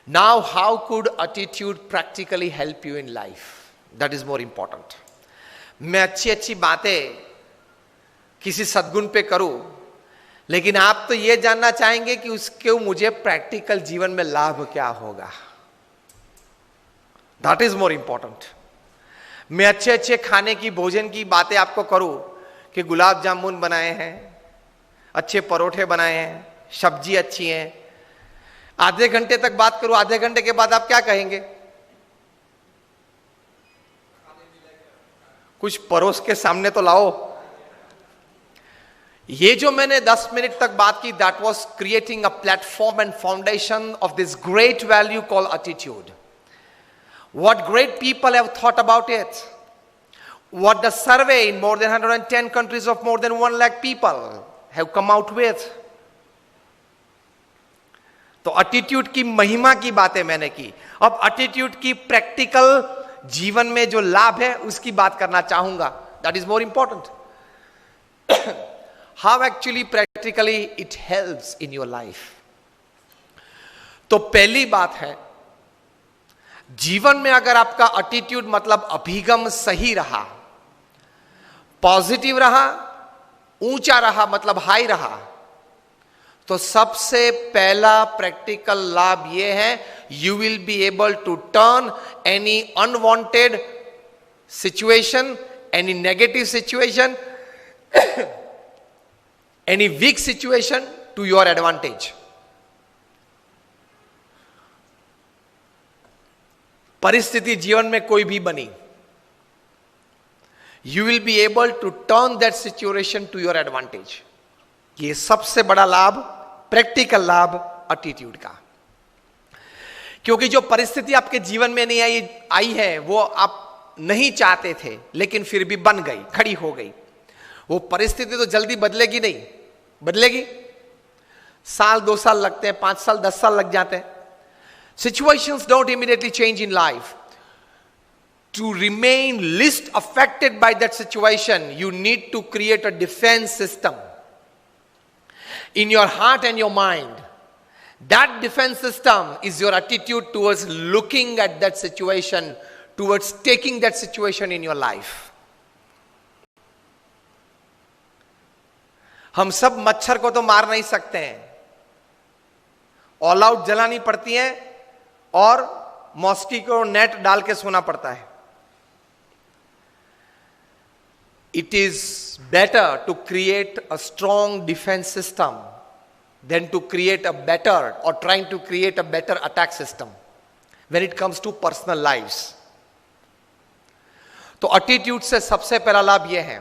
Now, how could attitude practically help you in life? That is more important. मैं अच्छी अच्छी बातें किसी सद्गुण पे करूं, लेकिन आप तो ये जानना चाहेंगे कि उसके मुझे प्रैक्टिकल जीवन में लाभ क्या होगा. That is more important. मैं अच्छे अच्छे खाने की, भोजन की बातें आपको करूं कि गुलाब जामुन बनाए हैं, अच्छे परोठे बनाए हैं, सब्जी अच्छी है. आधे घंटे तक बात करूं, आधे घंटे के बाद आप क्या कहेंगे? कुछ परोस के सामने तो लाओ. ये जो मैंने 10 मिनट तक बात की, that was creating a platform and foundation of this great value called attitude. What great people have thought about it. What the survey in more than 110 countries of more than 1 lakh people have come out with. तो attitude की महिमा की बातें मैंने की. अब attitude की practical जीवन में जो लाभ है उसकी बात करना चाहूंगा. That is more important. How actually practically it helps in your life. तो पहली बात है, जीवन में अगर आपका एटीट्यूड मतलब अभिगम सही रहा, पॉजिटिव रहा, ऊंचा रहा मतलब हाई रहा, तो सबसे पहला प्रैक्टिकल लाभ यह है, you will be able to turn any unwanted situation, any negative situation, any weak situation to your advantage. परिस्थिति जीवन में कोई भी बनी, you will be able to turn that situation to your advantage. ये सबसे बड़ा लाभ, प्रैक्टिकल लाभ एटीट्यूड का. क्योंकि जो परिस्थिति आपके जीवन में नहीं आई है, वो आप नहीं चाहते थे, लेकिन फिर भी बन गई, खड़ी हो गई. वो परिस्थिति तो जल्दी बदलेगी नहीं. बदलेगी, साल 2 साल लगते हैं, 5 साल 10 साल लग जाते हैं. Situations don't immediately change in life. To remain least affected by that situation, you need to create a defense system in your heart and your mind. That defense system is your attitude towards looking at that situation, towards taking that situation in your life. हम सब मच्छर को तो मार नहीं सकते हैं, all out जलानी पड़ती है और मॉस्किटो नेट डाल के सोना पड़ता है. It is better to create a strong defence system than to create a better or trying to create a better attack system when it comes to personal lives. तो attitude से सबसे पहला लाभ यह है,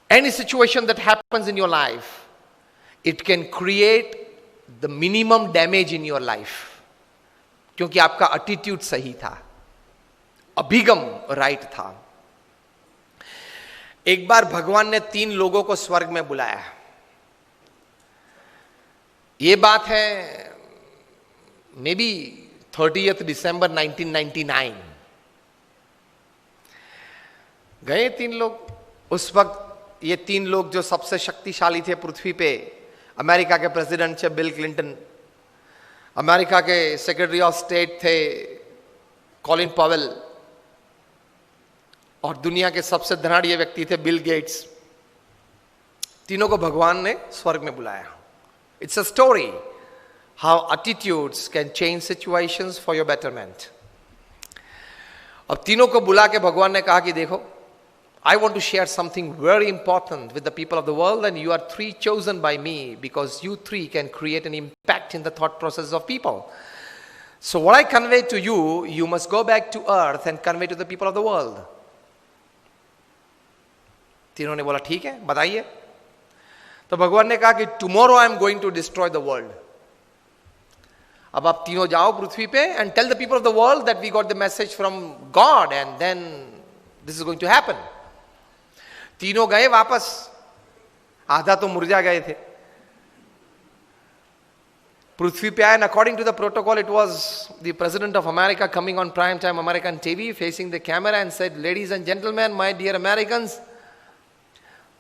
any situation that happens in your life, it can create the minimum damage in your life, क्योंकि आपका attitude सही था, अभिगम राइट था. एक बार भगवान ने 3 लोगों को स्वर्ग में बुलाया. यह बात है मे बी 30 दिसंबर 1999. गए 3 लोग. उस वक्त ये 3 लोग जो सबसे शक्तिशाली थे पृथ्वी पे, अमेरिका के प्रेसिडेंट थे बिल क्लिंटन, अमेरिका के सेक्रेटरी ऑफ स्टेट थे कॉलिन पॉवेल, और दुनिया के सबसे धनाढ़ व्यक्ति थे बिल गेट्स. तीनों को भगवान ने स्वर्ग में बुलाया. It's a story how attitudes can change situations for your betterment. अब तीनों को बुला के भगवान ने कहा कि देखो, I want to share something very important with the people of the world, and you are 3 chosen by me because you 3 can create an impact in the thought process of people. So what I convey to you, you must go back to earth and convey to the people of the world. तीनों ने बोला ठीक है, बताइए. तो भगवान ने कहा कि tomorrow I am going to destroy the world. अब आप तीनों जाओ पृथ्वी पे and tell the people of the world that we got the message from God and then this is going to happen. तीनों गए वापस, आधा तो मुरझा गए थे. पृथ्वी पे आए, and according to the protocol, it was the president of America coming on prime time American TV, facing the camera and said, "Ladies and gentlemen, my dear Americans,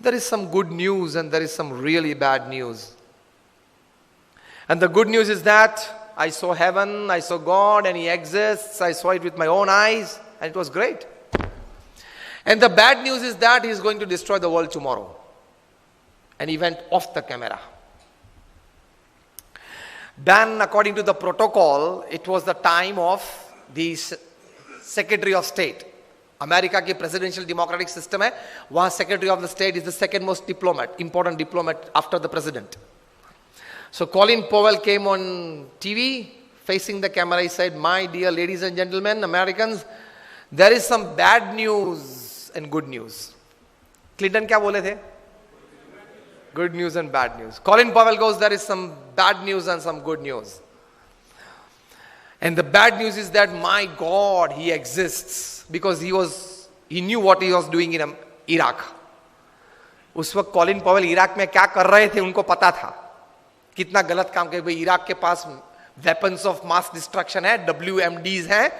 there is some good news and there is some really bad news. And the good news is that I saw heaven, I saw God, and He exists. I saw it with my own eyes, and it was great. And the bad news is that He is going to destroy the world tomorrow. And he went off the camera. Then, according to the protocol, it was the time of the Secretary of State. America की presidential democratic system है, वहां secretary of the state is the second most diplomat, important diplomat after the president. So Colin Powell came on TV facing the camera. He said, "My dear ladies and gentlemen, Americans, there is some bad news and good news." Clinton क्या बोले थे? Good news and bad news. Colin Powell goes, there is some bad news and some good news. And the bad news is that, my God, He exists. Because he knew what he was doing in Iraq. उस वक्त Colin Powell Iraq में क्या कर रहे थे उनको पता था. कितना गलत काम कर, भाई इराक के पास वेपन्स ऑफ मास डिस्ट्रक्शन है, WMDs हैं,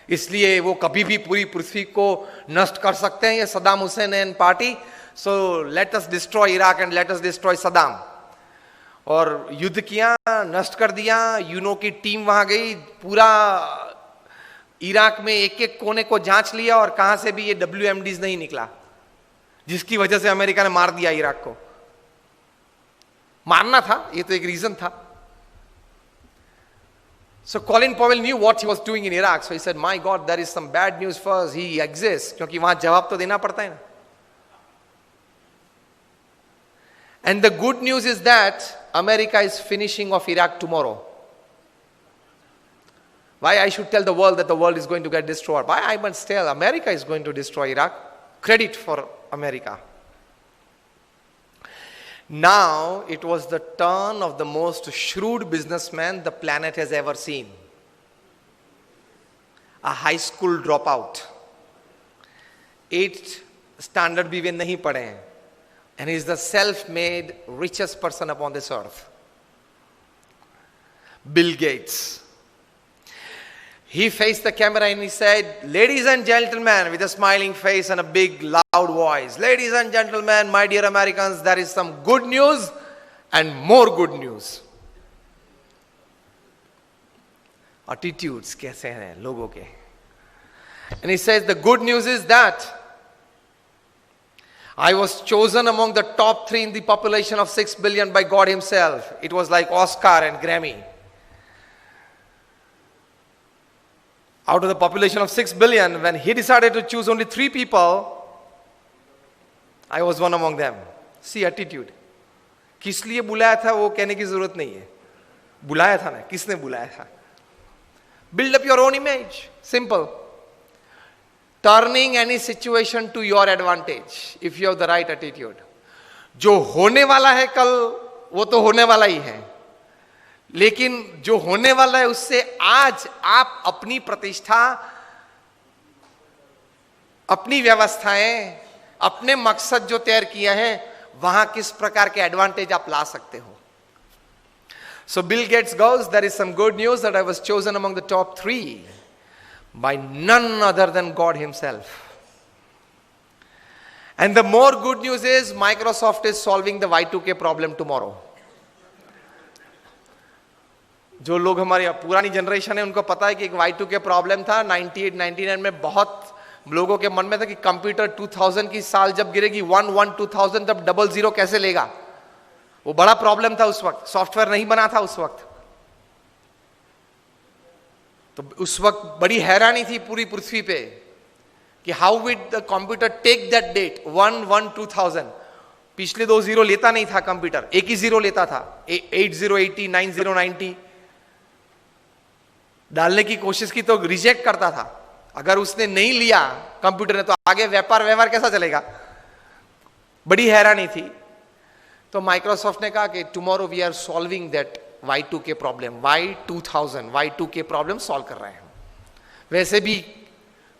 इसलिए वो कभी भी पूरी पृथ्वी को नष्ट कर सकते हैं, ये Saddam Hussain and party. So let us destroy Iraq and let us destroy Saddam. और युद्ध किया, नष्ट कर दिया. यूनो की टीम वहां गई, पूरा इराक में एक एक कोने को जांच लिया और कहां से भी ये WMDs नहीं निकला, जिसकी वजह से अमेरिका ने मार दिया इराक को. मारना था, ये तो एक रीजन था. So Colin Powell knew what he was doing in Iraq. So he said, "My God, there is some bad news first. He exists." क्योंकि वहां जवाब तो देना पड़ता है ना. And the good news is that America is finishing off Iraq tomorrow. Why I should tell the world that the world is going to get destroyed? Why I must tell America is going to destroy Iraq? Credit for America. Now it was the turn of the most shrewd businessman the planet has ever seen. A high school dropout. 8th standard भी वे नहीं पढ़े हैं. And he is the self-made richest person upon this earth. Bill Gates. He faced the camera and he said, "Ladies and gentlemen," with a smiling face and a big loud voice, "Ladies and gentlemen, my dear Americans, there is some good news and more good news." Attitudes कैसे हैं लोगों के. And he says, the good news is that I was chosen among the top 3 in the population of 6 billion by God Himself. It was like Oscar and Grammy. Out of the population of 6 billion, when He decided to choose only 3 people, I was one among them. See attitude. किस लिए बुलाया था वो कहने की जरूरत नहीं है. बुलाया था ना, किसने बुलाया था. Build up your own image. Simple. Turning any situation to your advantage if you have the right attitude. जो होने वाला है कल वो तो होने वाला ही है, लेकिन जो होने वाला है उससे आज आप अपनी प्रतिष्ठा, अपनी व्यवस्थाएं, अपने मकसद जो तैयार किए हैं वहां किस प्रकार के एडवांटेज आप ला सकते हो. So Bill Gates goes, there is some good news that I was chosen among the top 3 by none other than God Himself. And the more good news is Microsoft is solving the Y2K problem tomorrow. जो लोग हमारी पुरानी generation है उनको पता है कि एक Y2K प्रॉब्लम था 98, 99 में. बहुत लोगों के मन में था कि कंप्यूटर 2000 की साल जब गिरेगी 11, 2000 तब 00 कैसे लेगा. वो बड़ा प्रॉब्लम था उस वक्त. सॉफ्टवेयर नहीं बना था उस वक्त. तो उस वक्त बड़ी हैरानी थी पूरी पृथ्वी पे कि how with the computer take that date 11, 2000. पिछले 2 जीरो लेता नहीं था कंप्यूटर, एक ही जीरो लेता था. 8080, 9090 डालने की कोशिश की तो रिजेक्ट करता था. अगर उसने नहीं लिया कंप्यूटर ने तो आगे व्यापार व्यवहार कैसा चलेगा. बड़ी हैरानी थी. तो माइक्रोसॉफ्ट ने कहा कि tomorrow we are solving that Y2K problem. Y2000 Y2K problem solve कर रहे हैं. वैसे भी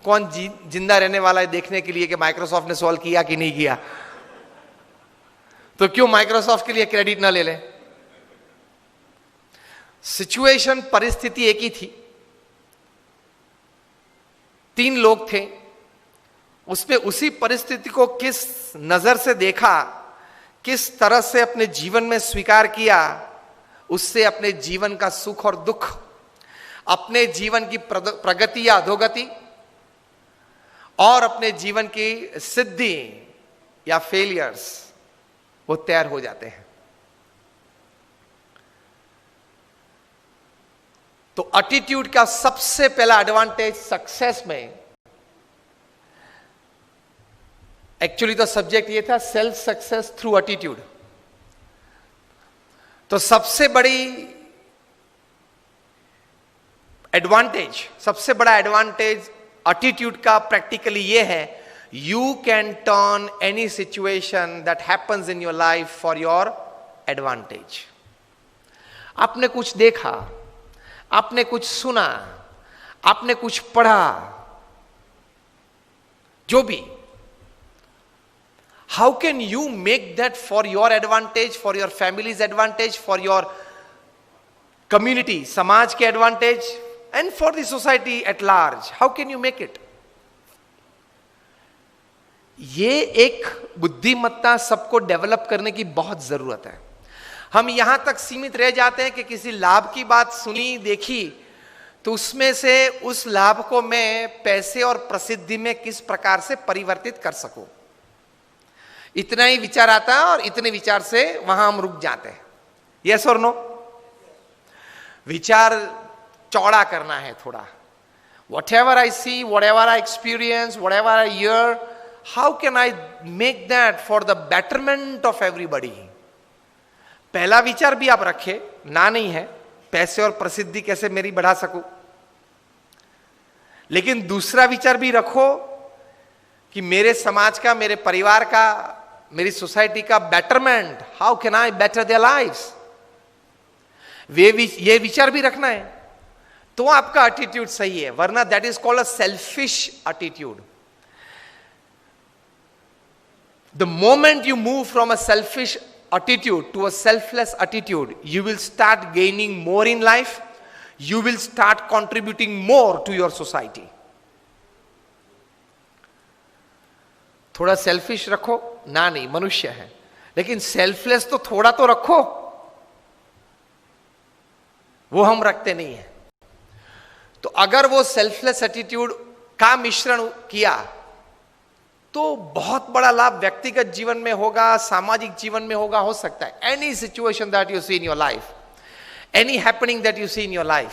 कौन जिंदा रहने वाला है देखने के लिए कि माइक्रोसॉफ्ट ने सॉल्व किया कि नहीं किया. तो क्यों माइक्रोसॉफ्ट के लिए क्रेडिट ना ले लें. सिचुएशन, परिस्थिति एक ही थी. 3 लोग थे. उसमें उसी परिस्थिति को किस नजर से देखा, किस तरह से अपने जीवन में स्वीकार किया, उससे अपने जीवन का सुख और दुख, अपने जीवन की प्रगति या अधोगति, और अपने जीवन की सिद्धि या फेलियर्स वो तैयार हो जाते हैं। तो एटीट्यूड का सबसे पहला एडवांटेज सक्सेस में, एक्चुअली तो सब्जेक्ट ये था सेल्फ सक्सेस थ्रू एटीट्यूड। तो सबसे बड़ी एडवांटेज, सबसे बड़ा एडवांटेज एटीट्यूड का प्रैक्टिकली ये है, you can turn any situation that happens in your life for your advantage. आपने कुछ देखा, आपने कुछ सुना, आपने कुछ पढ़ा, जो भी, how can you make that for your advantage, for your family's advantage, for your community, समाज के advantage, and for the society at large? How can you make it? ये एक बुद्धिमत्ता सबको डेवलप करने की बहुत जरूरत है। हम यहां तक सीमित रह जाते हैं कि किसी लाभ की बात सुनी, देखी, तो उसमें से उस लाभ को मैं पैसे और प्रसिद्धि में किस प्रकार से परिवर्तित कर सकूं, इतना ही विचार आता है और इतने विचार से वहां हम रुक जाते हैं। यस और नो? विचार चौड़ा करना है थोड़ा। Whatever I see, whatever I experience, whatever I hear, how can I make that for the betterment of everybody? पहला विचार भी आप रखे, ना नहीं है, पैसे और प्रसिद्धि कैसे मेरी बढ़ा सकूं, लेकिन दूसरा विचार भी रखो कि मेरे समाज का, मेरे परिवार का, मेरी सोसाइटी का betterment, how can I better their lives, ये विचार भी रखना है, तो आपका एटीट्यूड सही है। वरना that is called a selfish attitude. The moment you move from a selfish attitude to a selfless attitude, you will start gaining more in life, you will start contributing more to your society. थोड़ा selfish रखो, ना नहीं, मनुष्य है, लेकिन selfless तो थोड़ा तो रखो, वो हम रखते नहीं है। तो अगर वो सेल्फलेस एटीट्यूड का मिश्रण किया तो बहुत बड़ा लाभ व्यक्तिगत जीवन में होगा, सामाजिक जीवन में होगा, हो सकता है। Any situation that you see in your life, any happening that you see in your life,